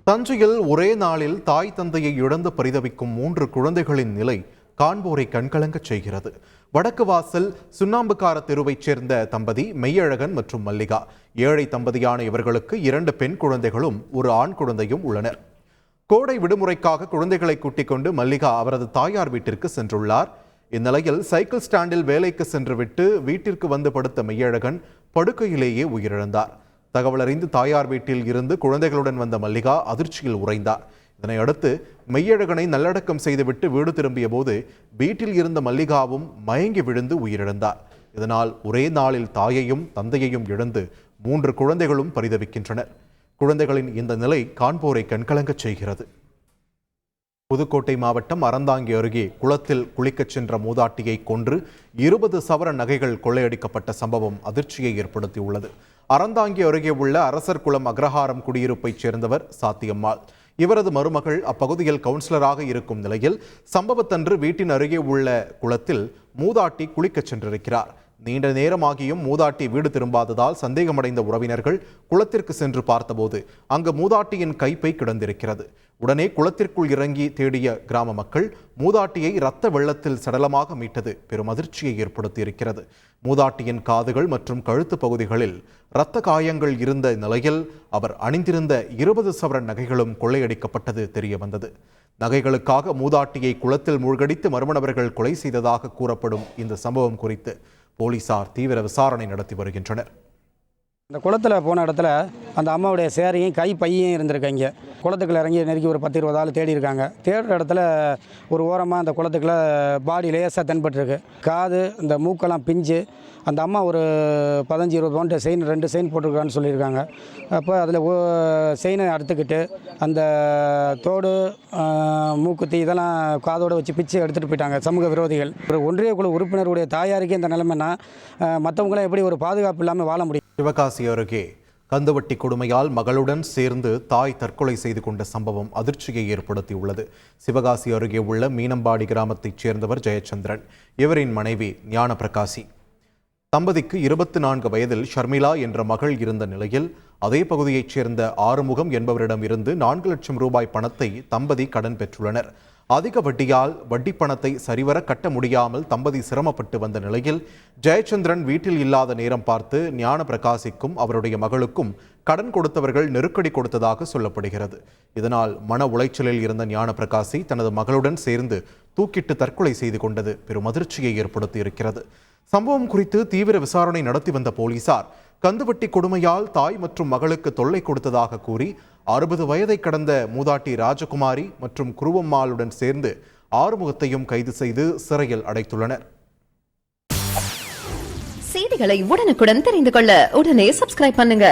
தஞ்சையில் ஒரே நாளில் தாய் தந்தையை இழந்து பரிதவிக்கும் 3 குழந்தைகளின் நிலை காண்போரை கண்கலங்கச் செய்கிறது. வடக்கு வாசல் சுண்ணாம்புக்கார தெருவைச் சேர்ந்த தம்பதி மெய்யழகன் மற்றும் மல்லிகா. ஏழை தம்பதியான இவர்களுக்கு 2 பெண் குழந்தைகளும் ஒரு ஆண் குழந்தையும் உள்ளனர். கோடை விடுமுறைக்காக குழந்தைகளை கூட்டிக் கொண்டு மல்லிகா அவரது தாயார் வீட்டிற்கு சென்றுள்ளார். இந்நிலையில் சைக்கிள் ஸ்டாண்டில் வேலைக்கு சென்றுவிட்டு வீட்டிற்கு வந்து படுத்த மெய்யழகன் படுக்கையிலேயே உயிரிழந்தார். தகவல் அறிந்து தாயார் வீட்டில் இருந்து குழந்தைகளுடன் வந்த மல்லிகா அதிர்ச்சியில் உறைந்தார். இதனையடுத்து மெய்யழகனை நல்லடக்கம் செய்துவிட்டு வீடு திரும்பிய போது வீட்டில் இருந்த மல்லிகாவும் மயங்கி விழுந்து உயிரிழந்தார். இதனால் ஒரே நாளில் தாயையும் தந்தையையும் இழந்து 3 குழந்தைகளும் பரிதவிக்கின்றனர். குழந்தைகளின் இந்த நிலை காண்போரை கண்கலங்கச் செய்கிறது. புதுக்கோட்டை மாவட்டம் அறந்தாங்கி அருகே குளத்தில் குளிக்கச் சென்ற மூதாட்டியை கொன்று 20 சவரன் நகைகள் கொள்ளையடிக்கப்பட்ட சம்பவம் அதிர்ச்சியை ஏற்படுத்தியுள்ளது. அறந்தாங்கி அருகே உள்ள அரசர் குளம் அக்ரஹாரம் குடியிருப்பைச் சேர்ந்தவர் சாத்தியம்மாள். இவரது மருமகள் அப்பகுதியில் கவுன்சிலராக இருக்கும் நிலையில் சம்பவத்தன்று வீட்டின் அருகே உள்ள குளத்தில் மூதாட்டி குளிக்கச் சென்றிருக்கிறார். நீண்ட நேரமாகியும் மூதாட்டி வீடு திரும்பாததால் சந்தேகமடைந்த உறவினர்கள் குளத்திற்கு சென்று பார்த்தபோது அங்கு மூதாட்டியின் கைப்பை கிடந்திருக்கிறது. உடனே குளத்திற்குள் இறங்கி தேடிய கிராம மக்கள் மூதாட்டியை இரத்த வெள்ளத்தில் சடலமாக மீட்டது பெரும் அதிர்ச்சியை ஏற்படுத்தியிருக்கிறது. மூதாட்டியின் காதுகள் மற்றும் கழுத்து பகுதிகளில் இரத்த காயங்கள் இருந்த நிலையில் அவர் அணிந்திருந்த 20 சவரன் நகைகளும் கொள்ளையடிக்கப்பட்டது தெரிய வந்தது. நகைகளுக்காக மூதாட்டியை குளத்தில் மூழ்கடித்து மர்ம நபர்கள் கொலை செய்ததாக கூறப்படும் இந்த சம்பவம் குறித்து போலீசார் தீவிர விசாரணை நடத்தி வருகின்றனர். இந்த குளத்தில் போன இடத்துல அந்த அம்மாவுடைய சேரையும் கை பையும் இருந்திருக்காங்க. குளத்துக்குள்ள இறங்கி நெருக்கி ஒரு 10-20 ஆள் தேடி இருக்காங்க. தேடுற இடத்துல ஒரு ஓரமாக அந்த குளத்துக்குள்ள பாடி லேசாக தென்பட்டுருக்கு. காது இந்த மூக்கெல்லாம் பிஞ்சு அந்த அம்மா ஒரு 15-20 பவுண்டு செயின் 2 செயின் போட்டிருக்கான்னு சொல்லியிருக்காங்க. அப்போ அதில் செயினை அறுத்துக்கிட்டு அந்த தோடு மூக்குத்தி இதெல்லாம் காதோடு வச்சு பிச்சு எடுத்துகிட்டு போயிட்டாங்க சமூக விரோதிகள். ஒரு ஒன்றிய குழு உறுப்பினருடைய தாயாருக்கே இந்த நிலைமைன்னா மற்றவங்களாம் எப்படி ஒரு பாதுகாப்பு இல்லாமல் வாழ முடியும்? சிவகாசி அருகே கந்துவட்டி கொடுமையால் மகளுடன் சேர்ந்து தாய் தற்கொலை செய்து கொண்ட சம்பவம் அதிர்ச்சியை ஏற்படுத்தியுள்ளது. சிவகாசி அருகே உள்ள மீனம்பாடி கிராமத்தைச் சேர்ந்தவர் ஜெயச்சந்திரன். இவரின் மனைவி ஞானபிரகாசி. தம்பதிக்கு 24 வயதில் ஷர்மிளா என்ற மகள் இருந்த நிலையில் அதே பகுதியைச் சேர்ந்த ஆறுமுகம் என்பவரிடம் இருந்து 4 லட்சம் ரூபாய் பணத்தை தம்பதி கடன் பெற்றுள்ளனர். அதிக வட்டியால் வட்டி பணத்தை சரிவர கட்ட முடியாமல் தம்பதி சிரமப்பட்டு வந்த நிலையில் ஜெயச்சந்திரன் வீட்டில் இல்லாத நேரம் பார்த்து ஞானபிரகாசிக்கும் அவருடைய மகளுக்கும் கடன் கொடுத்தவர்கள் நெருக்கடி கொடுத்ததாக சொல்லப்படுகிறது. இதனால் மன உளைச்சலில் இருந்த ஞானபிரகாசி தனது மகளுடன் சேர்ந்து தூக்கிட்டு தற்கொலை செய்து கொண்டது பெரும் அதிர்ச்சியை ஏற்படுத்தி இருக்கிறது. சம்பவம் குறித்து தீவிர விசாரணை நடத்தி வந்த போலீசார் கந்துவட்டி கொடுமையால் தாய் மற்றும் மகளுக்கு தொல்லை கொடுத்ததாக கூறி 60 வயதை கடந்த மூதாட்டி ராஜகுமாரி மற்றும் குருவம்மாளுடன் சேர்ந்து ஆறுமுகத்தையும் கைது செய்து சிறையில் அடைத்துள்ளனர். செய்திகளை உடனுக்குடன் தெரிந்து கொள்ள உடனே சப்ஸ்கிரைப் பண்ணுங்க.